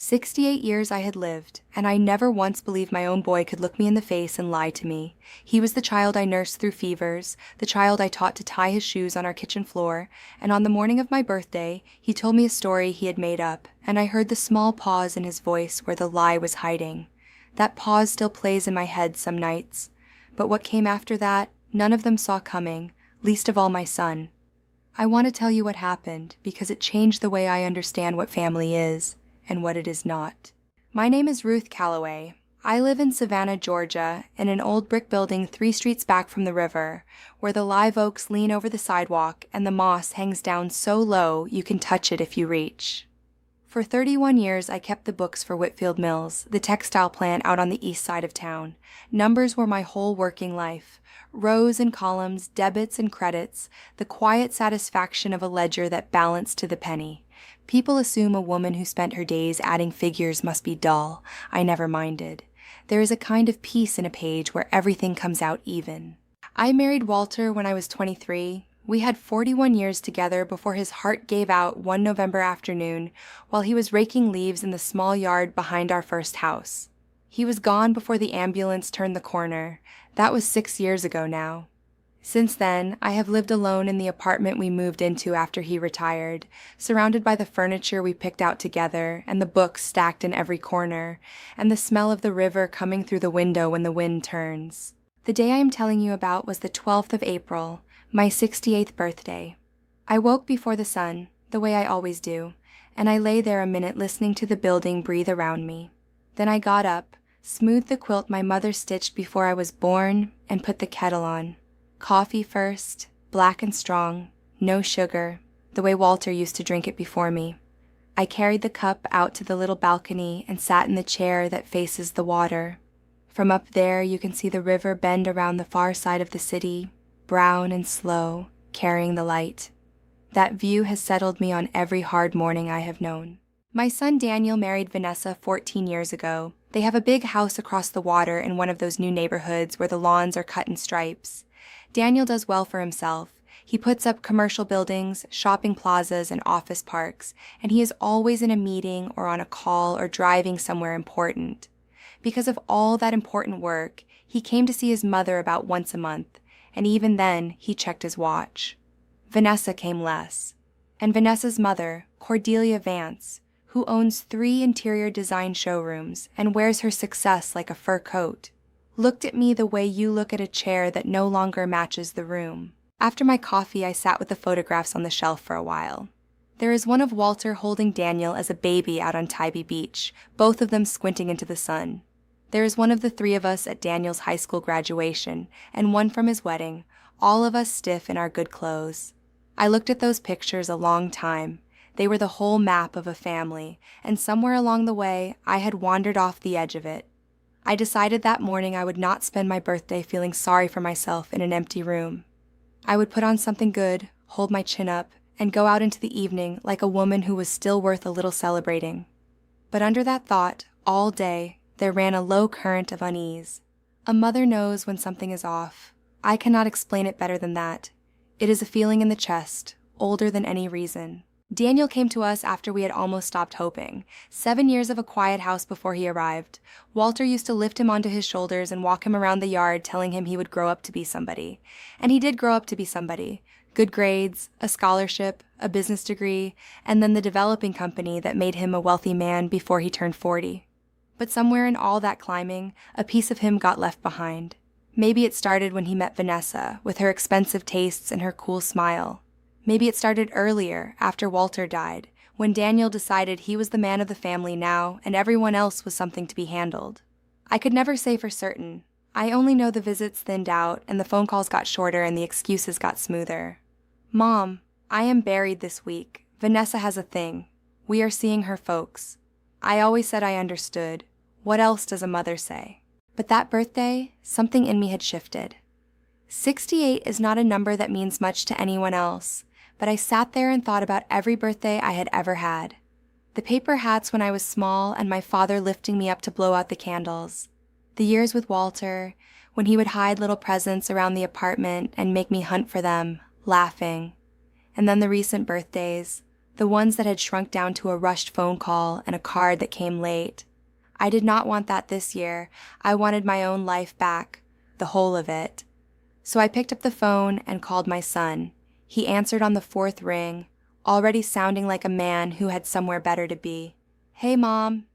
68 years I had lived, and I never once believed my own boy could look me in the face and lie to me. He was the child I nursed through fevers, the child I taught to tie his shoes on our kitchen floor, and on the morning of my birthday, he told me a story he had made up, and I heard the small pause in his voice where the lie was hiding. That pause still plays in my head some nights. But what came after that, none of them saw coming, least of all my son. I want to tell you what happened, because it changed the way I understand what family is and what it is not. My name is Ruth Calloway. I live in Savannah, Georgia, in an old brick building 3 streets back from the river, where the live oaks lean over the sidewalk and the moss hangs down so low you can touch it if you reach. For 31 years, I kept the books for Whitfield Mills, the textile plant out on the east side of town. Numbers were my whole working life. Rows and columns, debits and credits, the quiet satisfaction of a ledger that balanced to the penny. People assume a woman who spent her days adding figures must be dull. I never minded. There is a kind of peace in a page where everything comes out even. I married Walter when I was 23. We had 41 years together before his heart gave out one November afternoon while he was raking leaves in the small yard behind our first house. He was gone before the ambulance turned the corner. That was 6 years ago now. Since then, I have lived alone in the apartment we moved into after he retired, surrounded by the furniture we picked out together and the books stacked in every corner, and the smell of the river coming through the window when the wind turns. The day I am telling you about was the 12th of April, my 68th birthday. I woke before the sun, the way I always do, and I lay there a minute listening to the building breathe around me. Then I got up, smoothed the quilt my mother stitched before I was born, and put the kettle on. Coffee first, black and strong, no sugar, the way Walter used to drink it before me. I carried the cup out to the little balcony and sat in the chair that faces the water. From up there you can see the river bend around the far side of the city, brown and slow, carrying the light. That view has settled me on every hard morning I have known. My son Daniel married Vanessa 14 years ago. They have a big house across the water in one of those new neighborhoods where the lawns are cut in stripes. Daniel does well for himself. He puts up commercial buildings, shopping plazas, and office parks, and he is always in a meeting or on a call or driving somewhere important. Because of all that important work, he came to see his mother about once a month, and even then he checked his watch. Vanessa came less. And Vanessa's mother, Cordelia Vance, who owns 3 interior design showrooms and wears her success like a fur coat, looked at me the way you look at a chair that no longer matches the room. After my coffee, I sat with the photographs on the shelf for a while. There is one of Walter holding Daniel as a baby out on Tybee Beach, both of them squinting into the sun. There is one of the 3 of us at Daniel's high school graduation, and one from his wedding, all of us stiff in our good clothes. I looked at those pictures a long time. They were the whole map of a family, and somewhere along the way, I had wandered off the edge of it. I decided that morning I would not spend my birthday feeling sorry for myself in an empty room. I would put on something good, hold my chin up, and go out into the evening like a woman who was still worth a little celebrating. But under that thought, all day, there ran a low current of unease. A mother knows when something is off. I cannot explain it better than that. It is a feeling in the chest, older than any reason. Daniel came to us after we had almost stopped hoping. 7 years of a quiet house before he arrived. Walter used to lift him onto his shoulders and walk him around the yard telling him he would grow up to be somebody. And he did grow up to be somebody. Good grades, a scholarship, a business degree, and then the developing company that made him a wealthy man before he turned 40. But somewhere in all that climbing, a piece of him got left behind. Maybe it started when he met Vanessa, with her expensive tastes and her cool smile. Maybe it started earlier, after Walter died, when Daniel decided he was the man of the family now and everyone else was something to be handled. I could never say for certain. I only know the visits thinned out and the phone calls got shorter and the excuses got smoother. Mom, I am buried this week. Vanessa has a thing. We are seeing her folks. I always said I understood. What else does a mother say? But that birthday, something in me had shifted. 68 is not a number that means much to anyone else. But I sat there and thought about every birthday I had ever had. The paper hats when I was small and my father lifting me up to blow out the candles. The years with Walter, when he would hide little presents around the apartment and make me hunt for them, laughing. And then the recent birthdays, the ones that had shrunk down to a rushed phone call and a card that came late. I did not want that this year. I wanted my own life back, the whole of it. So I picked up the phone and called my son. He answered on the fourth ring, already sounding like a man who had somewhere better to be. "Hey, Mom."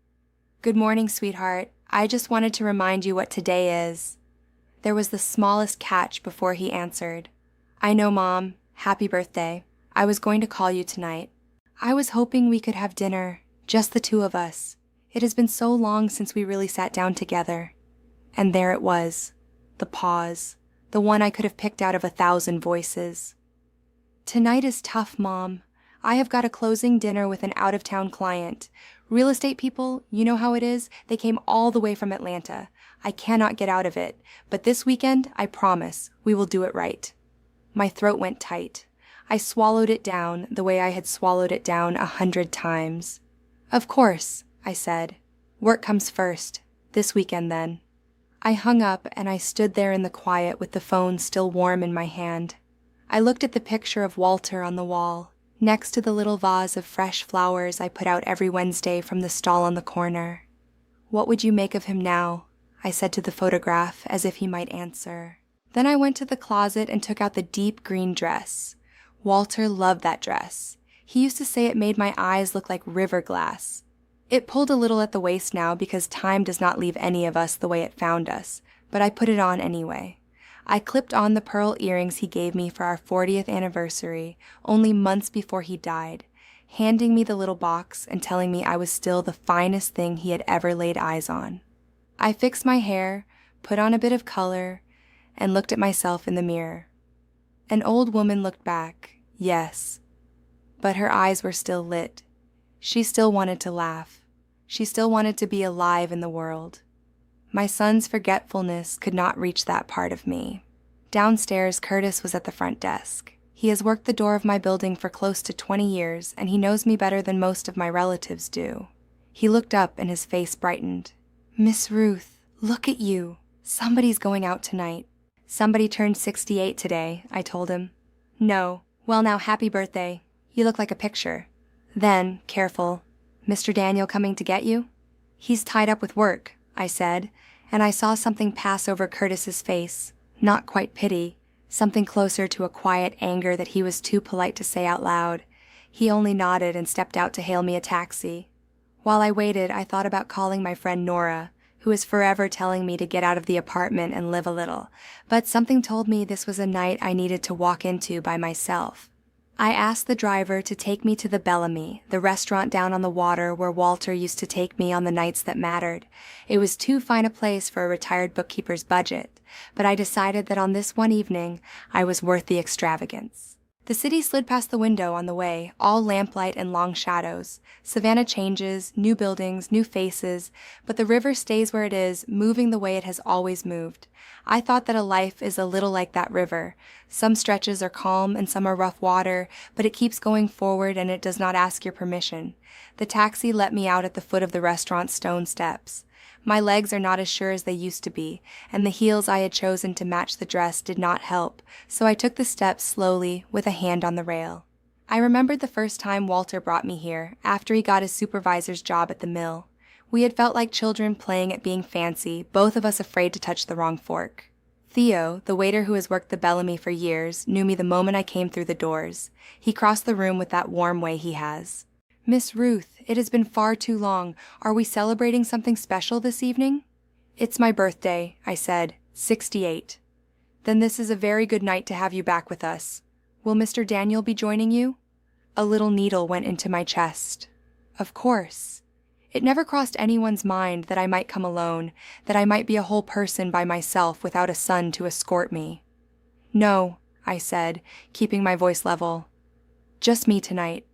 "Good morning, sweetheart. I just wanted to remind you what today is." There was the smallest catch before he answered. "I know, Mom. Happy birthday. I was going to call you tonight. I was hoping we could have dinner, just the two of us. It has been so long since we really sat down together." And there it was, the pause, the one I could have picked out of 1,000 voices. "Tonight is tough, Mom. I have got a closing dinner with an out-of-town client. Real estate people, you know how it is. They came all the way from Atlanta. I cannot get out of it, but this weekend, I promise, we will do it right." My throat went tight. I swallowed it down the way I had swallowed it down 100 times. "Of course," I said. "Work comes first. This weekend, then." I hung up and I stood there in the quiet with the phone still warm in my hand. I looked at the picture of Walter on the wall, next to the little vase of fresh flowers I put out every Wednesday from the stall on the corner. "What would you make of him now?" I said to the photograph, as if he might answer. Then I went to the closet and took out the deep green dress. Walter loved that dress. He used to say it made my eyes look like river glass. It pulled a little at the waist now because time does not leave any of us the way it found us, but I put it on anyway. I clipped on the pearl earrings he gave me for our 40th anniversary, only months before he died, handing me the little box and telling me I was still the finest thing he had ever laid eyes on. I fixed my hair, put on a bit of color, and looked at myself in the mirror. An old woman looked back, yes, but her eyes were still lit. She still wanted to laugh. She still wanted to be alive in the world. My son's forgetfulness could not reach that part of me. Downstairs, Curtis was at the front desk. He has worked the door of my building for close to 20 years, and he knows me better than most of my relatives do. He looked up and his face brightened. "Miss Ruth, look at you. Somebody's going out tonight." "Somebody turned 68 today," I told him. "No. Well, now, happy birthday. You look like a picture." Then, careful, "Mr. Daniel coming to get you?" "He's tied up with work," I said, and I saw something pass over Curtis's face. Not quite pity, something closer to a quiet anger that he was too polite to say out loud. He only nodded and stepped out to hail me a taxi. While I waited, I thought about calling my friend Nora, who is forever telling me to get out of the apartment and live a little, but something told me this was a night I needed to walk into by myself. I asked the driver to take me to the Bellamy, the restaurant down on the water where Walter used to take me on the nights that mattered. It was too fine a place for a retired bookkeeper's budget, but I decided that on this one evening I was worth the extravagance. The city slid past the window on the way, all lamplight and long shadows. Savannah changes, new buildings, new faces, but the river stays where it is, moving the way it has always moved. I thought that a life is a little like that river. Some stretches are calm and some are rough water, but it keeps going forward and it does not ask your permission. The taxi let me out at the foot of the restaurant's stone steps. My legs are not as sure as they used to be, and the heels I had chosen to match the dress did not help, so I took the steps slowly, with a hand on the rail. I remembered the first time Walter brought me here, after he got his supervisor's job at the mill. We had felt like children playing at being fancy, both of us afraid to touch the wrong fork. Theo, the waiter who has worked the Bellamy for years, knew me the moment I came through the doors. He crossed the room with that warm way he has. "Miss Ruth, it has been far too long. Are we celebrating something special this evening?" "It's my birthday," I said, 68. "Then this is a very good night to have you back with us. Will Mr. Daniel be joining you?" A little needle went into my chest. Of course. It never crossed anyone's mind that I might come alone, that I might be a whole person by myself without a son to escort me. "No," I said, keeping my voice level. "Just me tonight.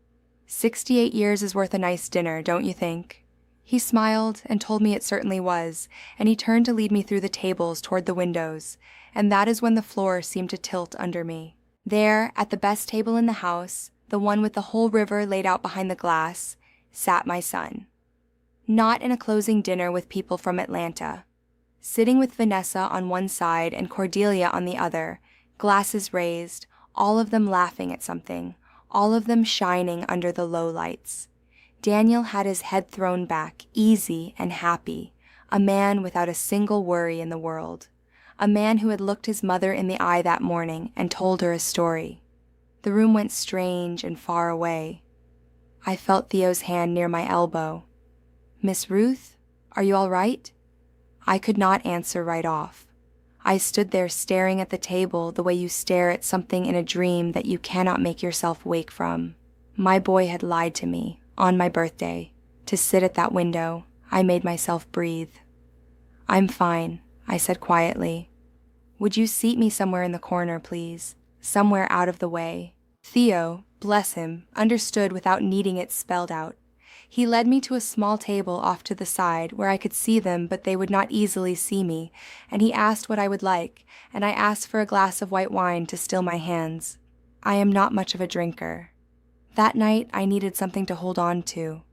68 years is worth a nice dinner, don't you think?" He smiled and told me it certainly was, and he turned to lead me through the tables toward the windows, and that is when the floor seemed to tilt under me. There, at the best table in the house, the one with the whole river laid out behind the glass, sat my son. Not in a closing dinner with people from Atlanta. Sitting with Vanessa on one side and Cordelia on the other, glasses raised, all of them laughing at something, all of them shining under the low lights. Daniel had his head thrown back, easy and happy, a man without a single worry in the world, a man who had looked his mother in the eye that morning and told her a story. The room went strange and far away. I felt Theo's hand near my elbow. "Miss Ruth, are you all right?" I could not answer right off. I stood there staring at the table the way you stare at something in a dream that you cannot make yourself wake from. My boy had lied to me, on my birthday. To sit at that window, I made myself breathe. "I'm fine," I said quietly. "Would you seat me somewhere in the corner, please? Somewhere out of the way." Theo, bless him, understood without needing it spelled out. He led me to a small table off to the side where I could see them but they would not easily see me, and he asked what I would like, and I asked for a glass of white wine to still my hands. I am not much of a drinker. That night I needed something to hold on to.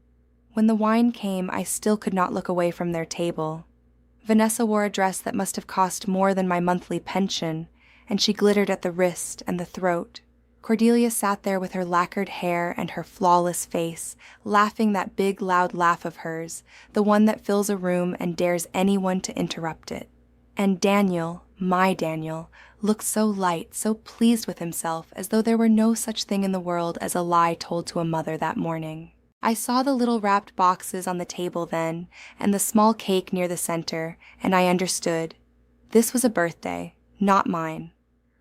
When the wine came, I still could not look away from their table. Vanessa wore a dress that must have cost more than my monthly pension, and she glittered at the wrist and the throat. Cordelia sat there with her lacquered hair and her flawless face, laughing that big, loud laugh of hers, the one that fills a room and dares anyone to interrupt it. And Daniel, my Daniel, looked so light, so pleased with himself, as though there were no such thing in the world as a lie told to a mother that morning. I saw the little wrapped boxes on the table then, and the small cake near the center, and I understood. This was a birthday, not mine.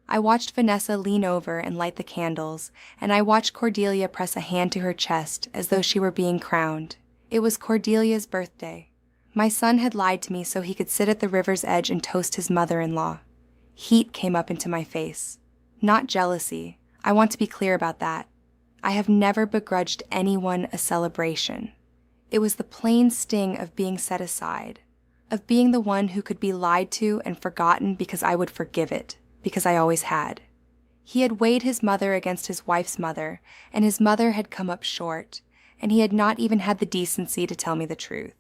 I watched Vanessa lean over and light the candles, and I watched Cordelia press a hand to her chest as though she were being crowned. It was Cordelia's birthday. My son had lied to me so he could sit at the river's edge and toast his mother-in-law. Heat came up into my face. Not jealousy. I want to be clear about that. I have never begrudged anyone a celebration. It was the plain sting of being set aside, of being the one who could be lied to and forgotten because I would forgive it. Because I always had. He had weighed his mother against his wife's mother, and his mother had come up short, and he had not even had the decency to tell me the truth.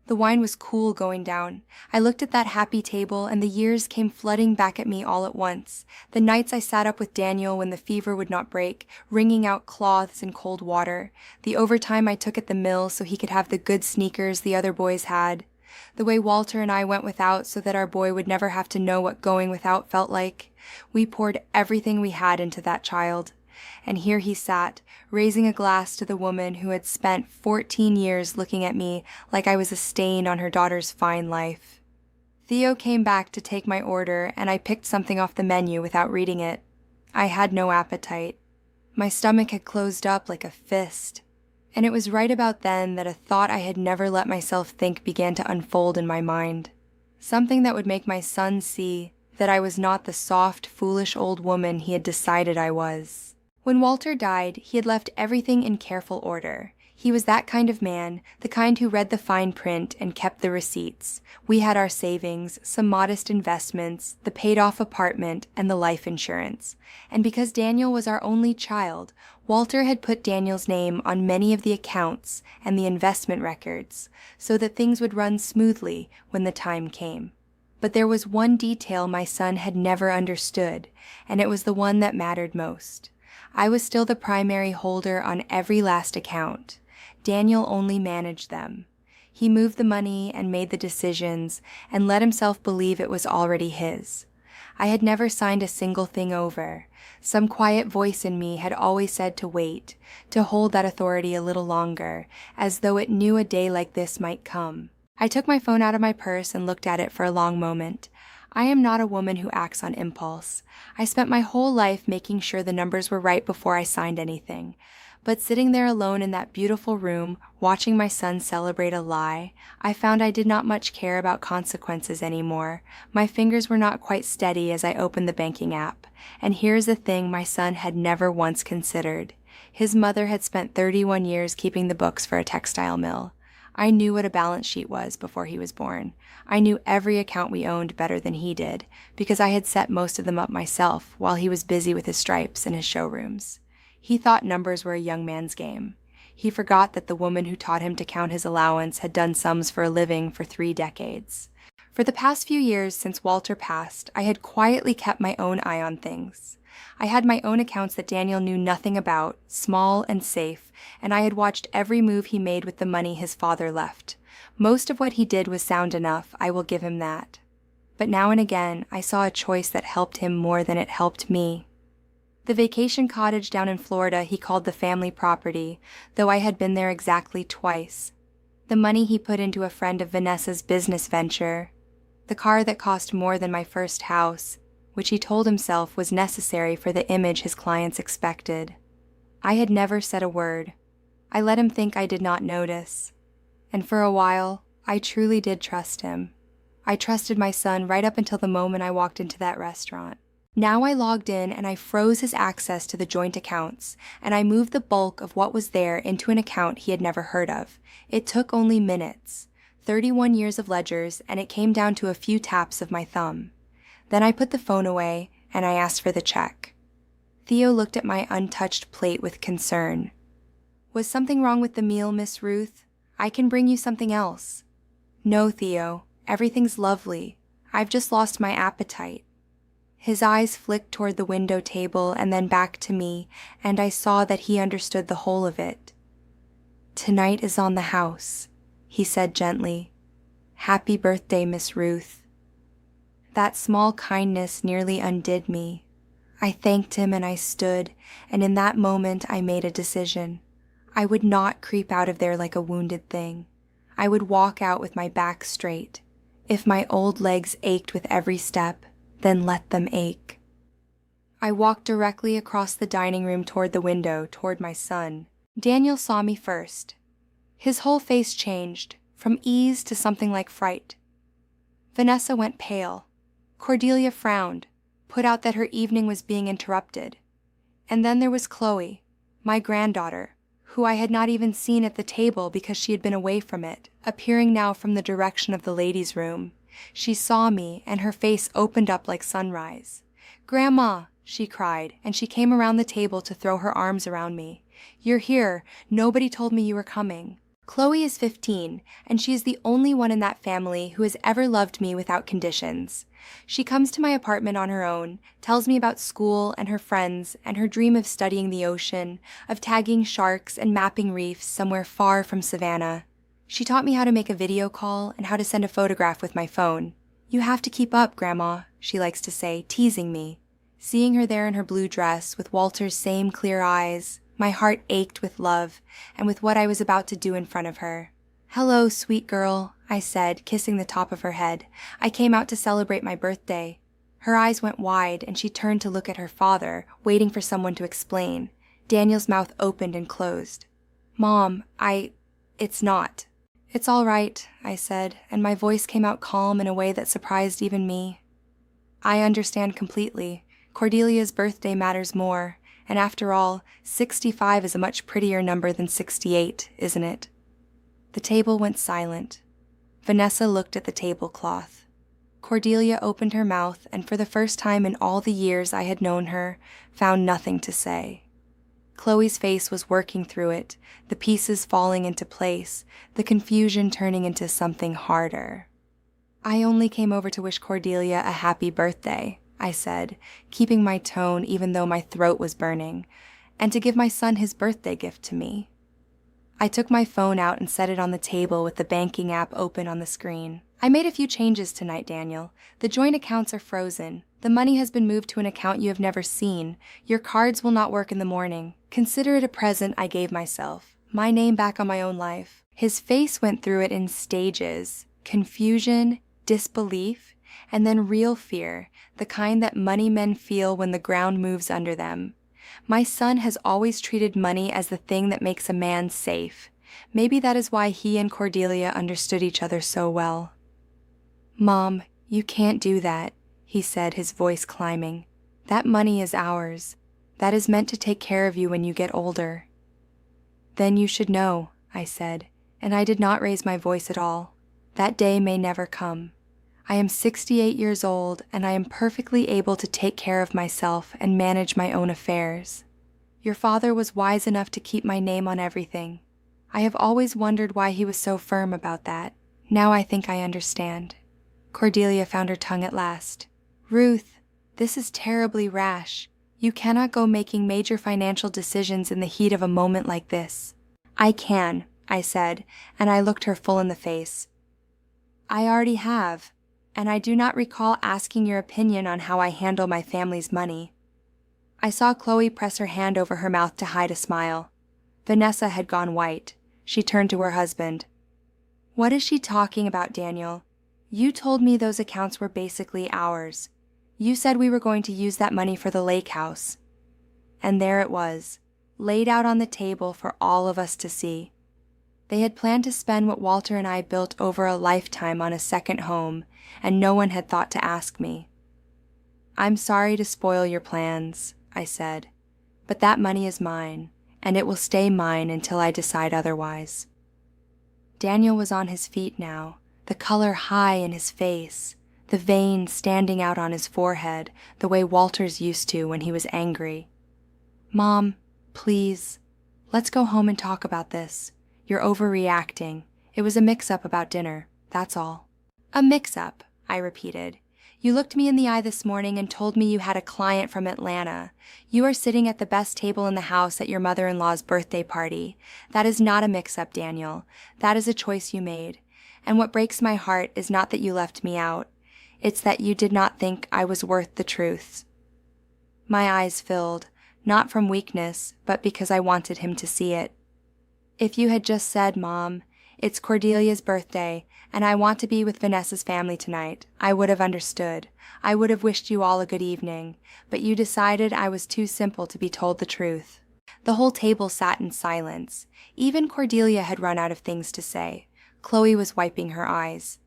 The wine was cool going down. I looked at that happy table, and the years came flooding back at me all at once. The nights I sat up with Daniel when the fever would not break, wringing out cloths in cold water, the overtime I took at the mill so he could have the good sneakers the other boys had, the way Walter and I went without so that our boy would never have to know what going without felt like. We poured everything we had into that child. And here he sat, raising a glass to the woman who had spent 14 years looking at me like I was a stain on her daughter's fine life. Theo came back to take my order, and I picked something off the menu without reading it. I had no appetite. My stomach had closed up like a fist. And it was right about then that a thought I had never let myself think began to unfold in my mind. Something that would make my son see that I was not the soft, foolish old woman he had decided I was. When Walter died, he had left everything in careful order. He was that kind of man, the kind who read the fine print and kept the receipts. We had our savings, some modest investments, the paid-off apartment, and the life insurance. And because Daniel was our only child, Walter had put Daniel's name on many of the accounts and the investment records, so that things would run smoothly when the time came. But there was one detail my son had never understood, and it was the one that mattered most. I was still the primary holder on every last account. Daniel only managed them. He moved the money and made the decisions and let himself believe it was already his. I had never signed a single thing over. Some quiet voice in me had always said to wait, to hold that authority a little longer, as though it knew a day like this might come. I took my phone out of my purse and looked at it for a long moment. I am not a woman who acts on impulse. I spent my whole life making sure the numbers were right before I signed anything. But sitting there alone in that beautiful room, watching my son celebrate a lie, I found I did not much care about consequences anymore. My fingers were not quite steady as I opened the banking app. And here's the thing my son had never once considered. His mother had spent 31 years keeping the books for a textile mill. I knew what a balance sheet was before he was born. I knew every account we owned better than he did, because I had set most of them up myself while he was busy with his stripes and his showrooms. He thought numbers were a young man's game. He forgot that the woman who taught him to count his allowance had done sums for a living for 3 decades. For the past few years since Walter passed, I had quietly kept my own eye on things. I had my own accounts that Daniel knew nothing about, small and safe, and I had watched every move he made with the money his father left. Most of what he did was sound enough, I will give him that. But now and again, I saw a choice that helped him more than it helped me. The vacation cottage down in Florida he called the family property, though I had been there exactly twice. The money he put into a friend of Vanessa's business venture. The car that cost more than my first house, which he told himself was necessary for the image his clients expected. I had never said a word. I let him think I did not notice. And for a while, I truly did trust him. I trusted my son right up until the moment I walked into that restaurant. Now I logged in and I froze his access to the joint accounts, and I moved the bulk of what was there into an account he had never heard of. It took only minutes. 31 years of ledgers, and it came down to a few taps of my thumb. Then I put the phone away, and I asked for the check. Theo looked at my untouched plate with concern. "Was something wrong with the meal, Miss Ruth? I can bring you something else." "No, Theo, everything's lovely. I've just lost my appetite." His eyes flicked toward the window table and then back to me, and I saw that he understood the whole of it. "Tonight is on the house," he said gently. "Happy birthday, Miss Ruth." That small kindness nearly undid me. I thanked him and I stood, and in that moment I made a decision. I would not creep out of there like a wounded thing. I would walk out with my back straight. If my old legs ached with every step, then let them ache. I walked directly across the dining room toward the window, toward my son. Daniel saw me first. His whole face changed, from ease to something like fright. Vanessa went pale. Cordelia frowned, put out that her evening was being interrupted. And then there was Chloe, my granddaughter, who I had not even seen at the table because she had been away from it, appearing now from the direction of the ladies' room. She saw me, and her face opened up like sunrise. "Grandma," she cried, and she came around the table to throw her arms around me. "You're here. Nobody told me you were coming." Chloe is 15, and she is the only one in that family who has ever loved me without conditions. She comes to my apartment on her own, tells me about school and her friends and her dream of studying the ocean, of tagging sharks and mapping reefs somewhere far from Savannah. She taught me how to make a video call and how to send a photograph with my phone. "You have to keep up, Grandma," she likes to say, teasing me. Seeing her there in her blue dress, with Walter's same clear eyes, my heart ached with love and with what I was about to do in front of her. "Hello, sweet girl," I said, kissing the top of her head. "I came out to celebrate my birthday." Her eyes went wide, and she turned to look at her father, waiting for someone to explain. Daniel's mouth opened and closed. "Mom, it's not." "It's all right," I said, and my voice came out calm in a way that surprised even me. "I understand completely. Cordelia's birthday matters more, and after all, 65 is a much prettier number than 68, isn't it?" The table went silent. Vanessa looked at the tablecloth. Cordelia opened her mouth and for the first time in all the years I had known her, found nothing to say. Chloe's face was working through it, the pieces falling into place, the confusion turning into something harder. "I only came over to wish Cordelia a happy birthday," I said, keeping my tone even though my throat was burning, "and to give my son his birthday gift to me." I took my phone out and set it on the table with the banking app open on the screen. "I made a few changes tonight, Daniel. The joint accounts are frozen. The money has been moved to an account you have never seen. Your cards will not work in the morning. Consider it a present I gave myself. My name back on my own life." His face went through it in stages: confusion, disbelief, and then real fear, the kind that money men feel when the ground moves under them. My son has always treated money as the thing that makes a man safe. Maybe that is why he and Cordelia understood each other so well. "Mom, you can't do that," he said, his voice climbing. "That money is ours. That is meant to take care of you when you get older." "Then you should know," I said, and I did not raise my voice at all. "That day may never come. I am 68 years old, and I am perfectly able to take care of myself and manage my own affairs. Your father was wise enough to keep my name on everything. I have always wondered why he was so firm about that. Now I think I understand." Cordelia found her tongue at last. Ruth, this is terribly rash. You cannot go making major financial decisions in the heat of a moment like this. I can, I said, and I looked her full in the face. I already have, and I do not recall asking your opinion on how I handle my family's money. I saw Chloe press her hand over her mouth to hide a smile. Vanessa had gone white. She turned to her husband. What is she talking about, Daniel? You told me those accounts were basically ours. You said we were going to use that money for the lake house. And there it was, laid out on the table for all of us to see. They had planned to spend what Walter and I built over a lifetime on a second home, and no one had thought to ask me. I'm sorry to spoil your plans, I said, but that money is mine, and it will stay mine until I decide otherwise. Daniel was on his feet now, the color high in his face, the veins standing out on his forehead the way Walter's used to when he was angry. Mom, please, let's go home and talk about this. You're overreacting. It was a mix-up about dinner, that's all. A mix-up, I repeated. You looked me in the eye this morning and told me you had a client from Atlanta. You are sitting at the best table in the house at your mother-in-law's birthday party. That is not a mix-up, Daniel. That is a choice you made. And what breaks my heart is not that you left me out. It's that you did not think I was worth the truth. My eyes filled, not from weakness, but because I wanted him to see it. If you had just said, Mom, it's Cordelia's birthday, and I want to be with Vanessa's family tonight, I would have understood. I would have wished you all a good evening, but you decided I was too simple to be told the truth. The whole table sat in silence. Even Cordelia had run out of things to say. Chloe was wiping her eyes.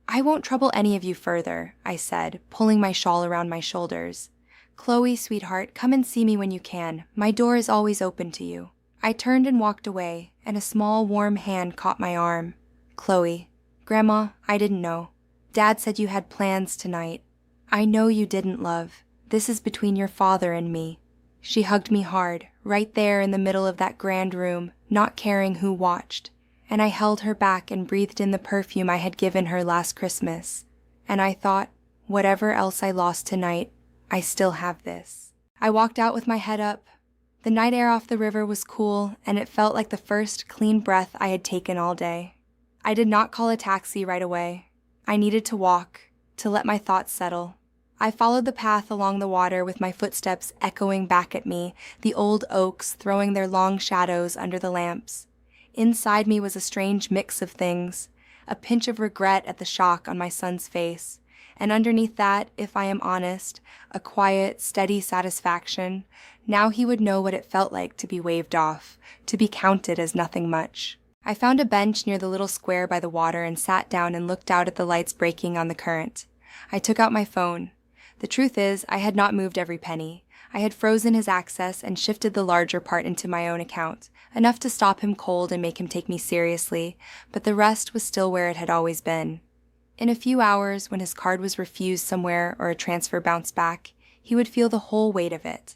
I won't trouble any of you further, I said, pulling my shawl around my shoulders. Chloe, sweetheart, come and see me when you can. My door is always open to you. I turned and walked away, and a small, warm hand caught my arm. Chloe, Grandma, I didn't know. Dad said you had plans tonight. I know you didn't, love. This is between your father and me. She hugged me hard, right there in the middle of that grand room, not caring who watched. And I held her back and breathed in the perfume I had given her last Christmas. And I thought, whatever else I lost tonight, I still have this. I walked out with my head up. The night air off the river was cool, and it felt like the first clean breath I had taken all day. I did not call a taxi right away. I needed to walk, to let my thoughts settle. I followed the path along the water with my footsteps echoing back at me, the old oaks throwing their long shadows under the lamps. Inside me was a strange mix of things, a pinch of regret at the shock on my son's face, and underneath that, if I am honest, a quiet, steady satisfaction. Now he would know what it felt like to be waved off, to be counted as nothing much. I found a bench near the little square by the water and sat down and looked out at the lights breaking on the current. I took out my phone. The truth is, I had not moved every penny. I had frozen his access and shifted the larger part into my own account, enough to stop him cold and make him take me seriously, but the rest was still where it had always been. In a few hours, when his card was refused somewhere or a transfer bounced back, he would feel the whole weight of it.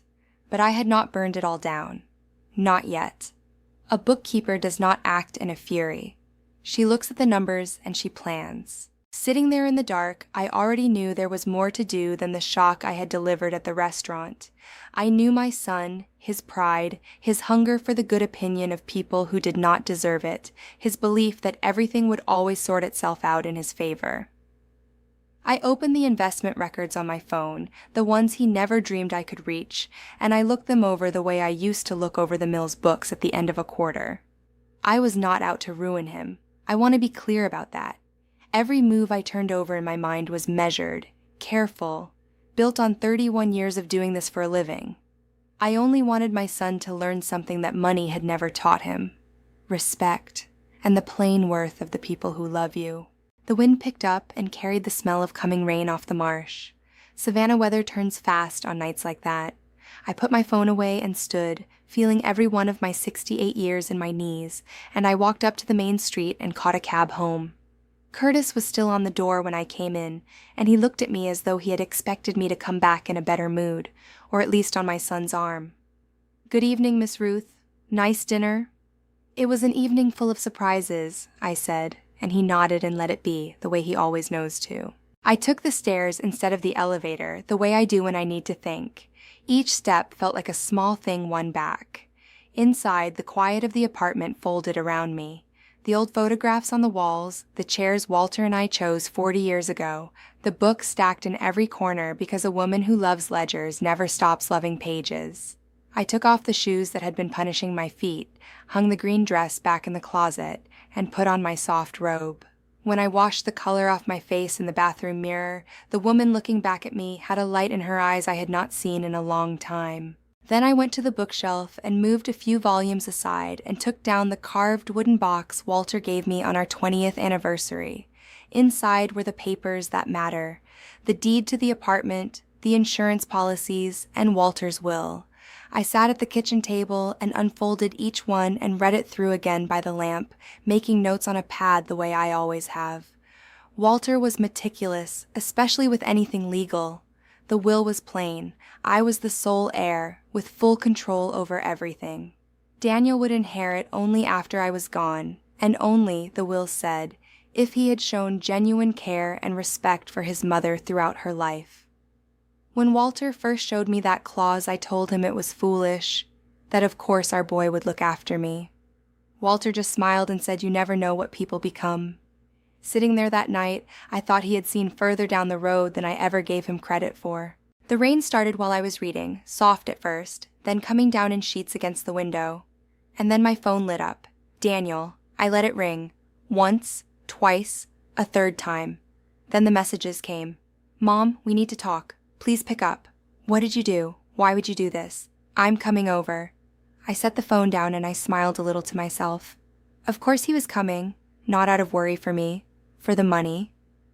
But I had not burned it all down. Not yet. A bookkeeper does not act in a fury. She looks at the numbers and she plans. Sitting there in the dark, I already knew there was more to do than the shock I had delivered at the restaurant. I knew my son, his pride, his hunger for the good opinion of people who did not deserve it, his belief that everything would always sort itself out in his favor. I opened the investment records on my phone, the ones he never dreamed I could reach, and I looked them over the way I used to look over the mill's books at the end of a quarter. I was not out to ruin him. I want to be clear about that. Every move I turned over in my mind was measured, careful, built on 31 years of doing this for a living. I only wanted my son to learn something that money had never taught him: respect, and the plain worth of the people who love you. The wind picked up and carried the smell of coming rain off the marsh. Savannah weather turns fast on nights like that. I put my phone away and stood, feeling every one of my 68 years in my knees, and I walked up to the main street and caught a cab home. Curtis was still on the door when I came in, and he looked at me as though he had expected me to come back in a better mood, or at least on my son's arm. "Good evening, Miss Ruth. Nice dinner?" "It was an evening full of surprises," I said, and he nodded and let it be, the way he always knows to. I took the stairs instead of the elevator, the way I do when I need to think. Each step felt like a small thing won back. Inside, the quiet of the apartment folded around me. The old photographs on the walls, the chairs Walter and I chose 40 years ago, the books stacked in every corner because a woman who loves ledgers never stops loving pages. I took off the shoes that had been punishing my feet, hung the green dress back in the closet, and put on my soft robe. When I washed the color off my face in the bathroom mirror, the woman looking back at me had a light in her eyes I had not seen in a long time. Then I went to the bookshelf and moved a few volumes aside and took down the carved wooden box Walter gave me on our 20th anniversary. Inside were the papers that matter, the deed to the apartment, the insurance policies, and Walter's will. I sat at the kitchen table and unfolded each one and read it through again by the lamp, making notes on a pad the way I always have. Walter was meticulous, especially with anything legal. The will was plain. I was the sole heir, with full control over everything. Daniel would inherit only after I was gone, and only, the will said, if he had shown genuine care and respect for his mother throughout her life. When Walter first showed me that clause, I told him it was foolish, that of course our boy would look after me. Walter just smiled and said, "You never know what people become." Sitting there that night, I thought he had seen further down the road than I ever gave him credit for. The rain started while I was reading, soft at first, then coming down in sheets against the window. And then my phone lit up. Daniel. I let it ring. Once, twice, a third time. Then the messages came. "Mom, we need to talk. Please pick up. What did you do? Why would you do this? I'm coming over." I set the phone down and I smiled a little to myself. Of course he was coming, not out of worry for me, for the money.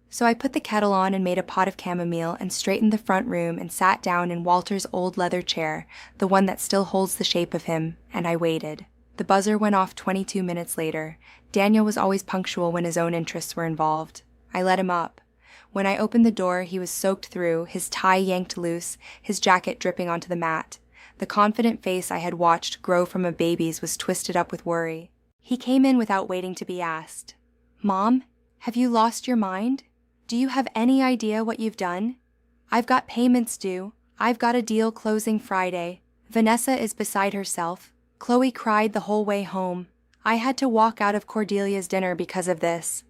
So I put the kettle on and made a pot of chamomile and straightened the front room and sat down in Walter's old leather chair, the one that still holds the shape of him, and I waited. The buzzer went off 22 minutes later. Daniel was always punctual when his own interests were involved. I let him up. When I opened the door, he was soaked through, his tie yanked loose, his jacket dripping onto the mat. The confident face I had watched grow from a baby's was twisted up with worry. He came in without waiting to be asked. "Mom, have you lost your mind? Do you have any idea what you've done? I've got payments due. I've got a deal closing Friday. Vanessa is beside herself. Chloe cried the whole way home. I had to walk out of Cordelia's dinner because of this."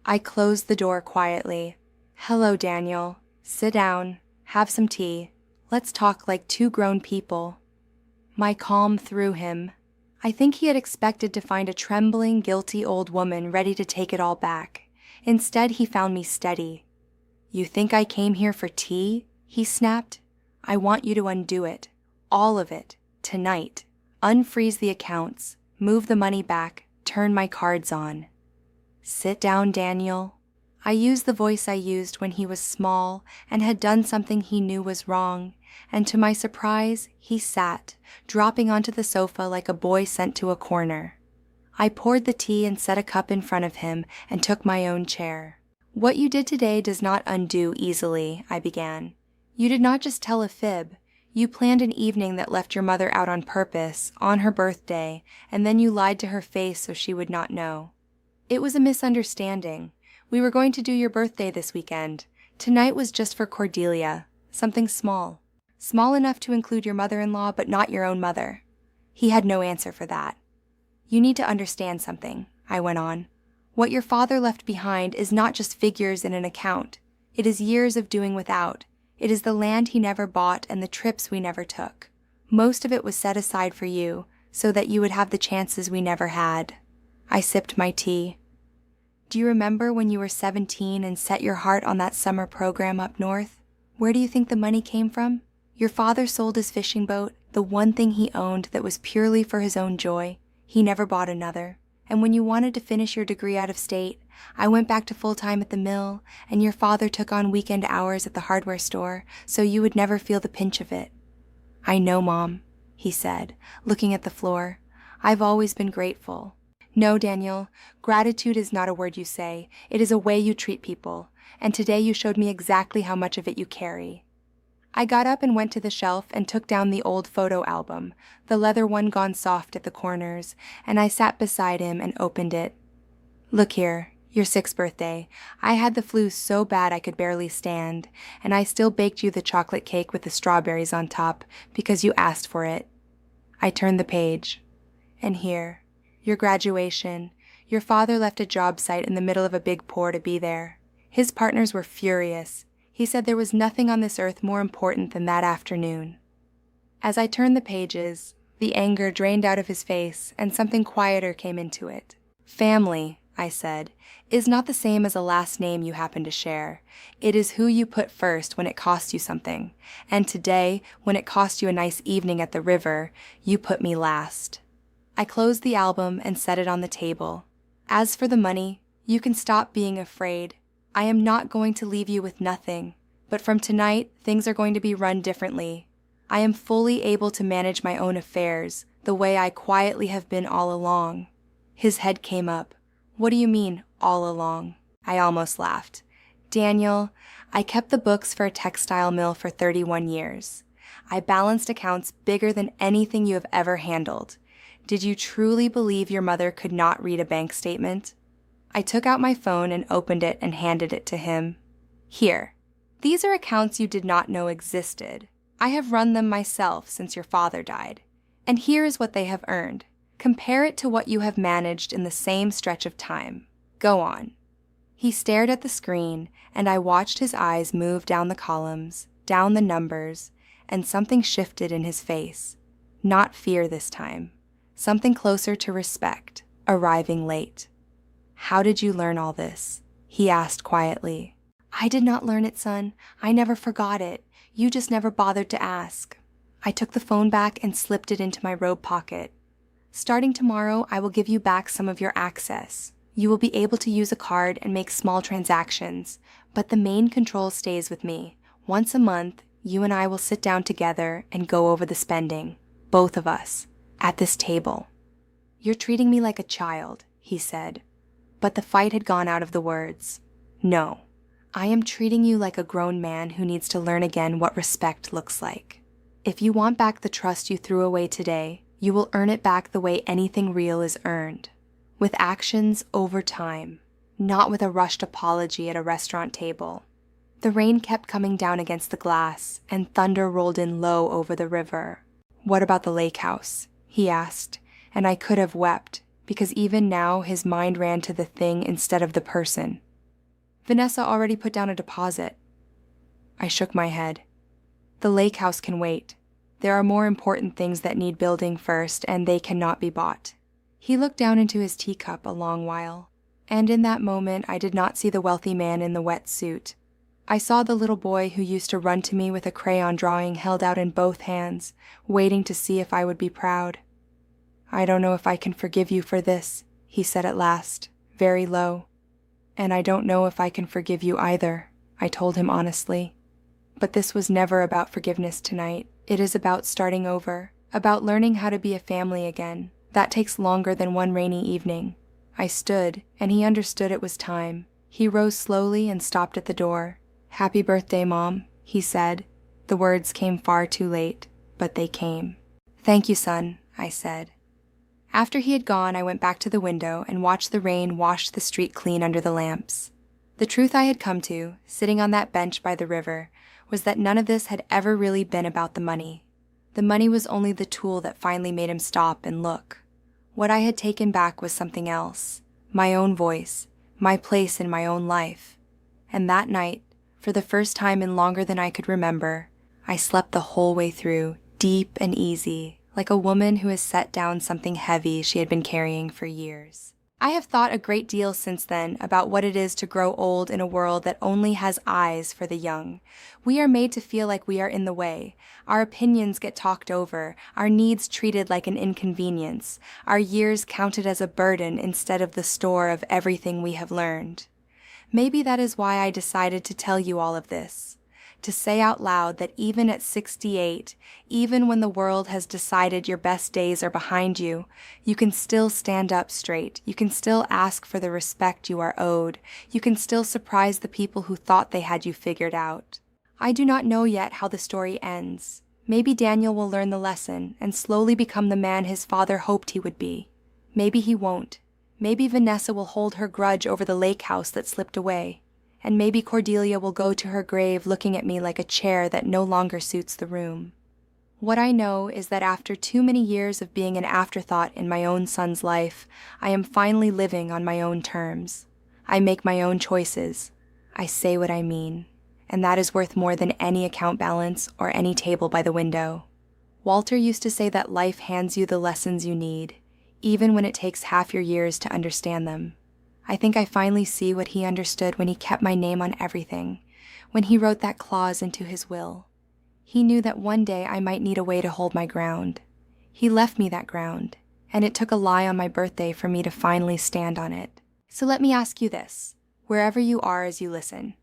I closed the door quietly. "Hello, Daniel. Sit down. Have some tea. Let's talk like two grown people." My calm threw him. I think he had expected to find a trembling, guilty old woman ready to take it all back. Instead, he found me steady. "You think I came here for tea?" he snapped. "I want you to undo it. All of it. Tonight. Unfreeze the accounts. Move the money back. Turn my cards on." "Sit down, Daniel." I used the voice I used when he was small and had done something he knew was wrong, and to my surprise, he sat, dropping onto the sofa like a boy sent to a corner. I poured the tea and set a cup in front of him and took my own chair. "What you did today does not undo easily," I began. "You did not just tell a fib. You planned an evening that left your mother out on purpose, on her birthday, and then you lied to her face so she would not know. It was a misunderstanding. We were going to do your birthday this weekend. Tonight was just for Cordelia, something small. Small enough to include your mother-in-law, but not your own mother." He had no answer for that. "You need to understand something," I went on. "What your father left behind is not just figures in an account. It is years of doing without. It is the land he never bought and the trips we never took. Most of it was set aside for you, so that you would have the chances we never had." I sipped my tea. "Do you remember when you were 17 and set your heart on that summer program up north? Where do you think the money came from? Your father sold his fishing boat, the one thing he owned that was purely for his own joy. He never bought another. And when you wanted to finish your degree out of state, I went back to full-time at the mill, and your father took on weekend hours at the hardware store, so you would never feel the pinch of it." "I know, Mom," he said, looking at the floor. "I've always been grateful." "No, Daniel, gratitude is not a word you say. It is a way you treat people, and today you showed me exactly how much of it you carry." I got up and went to the shelf and took down the old photo album, the leather one gone soft at the corners, and I sat beside him and opened it. "Look here, Your 6th birthday. I had the flu so bad I could barely stand, and I still baked you the chocolate cake with the strawberries on top because you asked for it. I turned the page. And here, your graduation. Your father left a job site in the middle of a big pour to be there. His partners were furious. He said there was nothing on this earth more important than that afternoon. As I turned the pages, the anger drained out of his face and something quieter came into it. Family, I said, is not the same as a last name you happen to share. It is who you put first when it costs you something. And today, when it cost you a nice evening at the river, you put me last. I closed the album and set it on the table. As for the money, you can stop being afraid. I am not going to leave you with nothing. But from tonight, things are going to be run differently. I am fully able to manage my own affairs, the way I quietly have been all along. His head came up. What do you mean, all along? I almost laughed. Daniel, I kept the books for a textile mill for 31 years. I balanced accounts bigger than anything you have ever handled. Did you truly believe your mother could not read a bank statement? I took out my phone and opened it and handed it to him. Here. These are accounts you did not know existed. I have run them myself since your father died. And here is what they have earned. Compare it to what you have managed in the same stretch of time. Go on. He stared at the screen, and I watched his eyes move down the columns, down the numbers, and something shifted in his face. Not fear this time. Something closer to respect, arriving late. How did you learn all this? He asked quietly. I did not learn it, son. I never forgot it. You just never bothered to ask. I took the phone back and slipped it into my robe pocket. Starting tomorrow, I will give you back some of your access. You will be able to use a card and make small transactions, but the main control stays with me. Once a month, you and I will sit down together and go over the spending, both of us, at this table. You're treating me like a child, he said, but the fight had gone out of the words. No, I am treating you like a grown man who needs to learn again what respect looks like. If you want back the trust you threw away today, you will earn it back the way anything real is earned. With actions over time, not with a rushed apology at a restaurant table. The rain kept coming down against the glass, and thunder rolled in low over the river. What about the lake house? He asked, and I could have wept, because even now his mind ran to the thing instead of the person. Vanessa already put down a deposit. I shook my head. The lake house can wait. There are more important things that need building first, and they cannot be bought. He looked down into his teacup a long while, and in that moment I did not see the wealthy man in the wet suit. I saw the little boy who used to run to me with a crayon drawing held out in both hands, waiting to see if I would be proud. I don't know if I can forgive you for this, he said at last, very low. And I don't know if I can forgive you either, I told him honestly. But this was never about forgiveness tonight. It is about starting over, about learning how to be a family again. That takes longer than one rainy evening. I stood, and he understood it was time. He rose slowly and stopped at the door. Happy birthday, Mom, he said. The words came far too late, but they came. Thank you, son, I said. After he had gone, I went back to the window and watched the rain wash the street clean under the lamps. The truth I had come to, sitting on that bench by the river, was that none of this had ever really been about the money. The money was only the tool that finally made him stop and look. What I had taken back was something else, my own voice, my place in my own life. And that night, for the first time in longer than I could remember, I slept the whole way through, deep and easy, like a woman who has set down something heavy she had been carrying for years. I have thought a great deal since then about what it is to grow old in a world that only has eyes for the young. We are made to feel like we are in the way. Our opinions get talked over, our needs treated like an inconvenience, our years counted as a burden instead of the store of everything we have learned. Maybe that is why I decided to tell you all of this. To say out loud that even at 68, even when the world has decided your best days are behind you, you can still stand up straight, you can still ask for the respect you are owed, you can still surprise the people who thought they had you figured out. I do not know yet how the story ends. Maybe Daniel will learn the lesson and slowly become the man his father hoped he would be. Maybe he won't. Maybe Vanessa will hold her grudge over the lake house that slipped away. And maybe Cordelia will go to her grave looking at me like a chair that no longer suits the room. What I know is that after too many years of being an afterthought in my own son's life, I am finally living on my own terms. I make my own choices. I say what I mean. And that is worth more than any account balance or any table by the window. Walter used to say that life hands you the lessons you need, even when it takes half your years to understand them. I think I finally see what he understood when he kept my name on everything, when he wrote that clause into his will. He knew that one day I might need a way to hold my ground. He left me that ground, and it took a lie on my birthday for me to finally stand on it. So let me ask you this, wherever you are as you listen.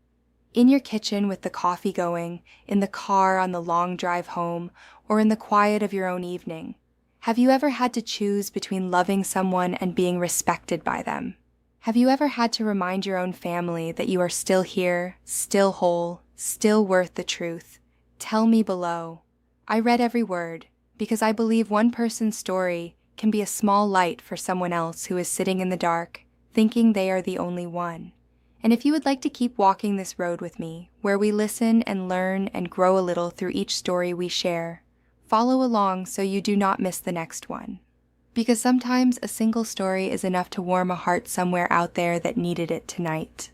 In your kitchen with the coffee going, in the car on the long drive home, or in the quiet of your own evening, have you ever had to choose between loving someone and being respected by them? Have you ever had to remind your own family that you are still here, still whole, still worth the truth? Tell me below. I read every word, because I believe one person's story can be a small light for someone else who is sitting in the dark, thinking they are the only one. And if you would like to keep walking this road with me, where we listen and learn and grow a little through each story we share, follow along so you do not miss the next one. Because sometimes a single story is enough to warm a heart somewhere out there that needed it tonight.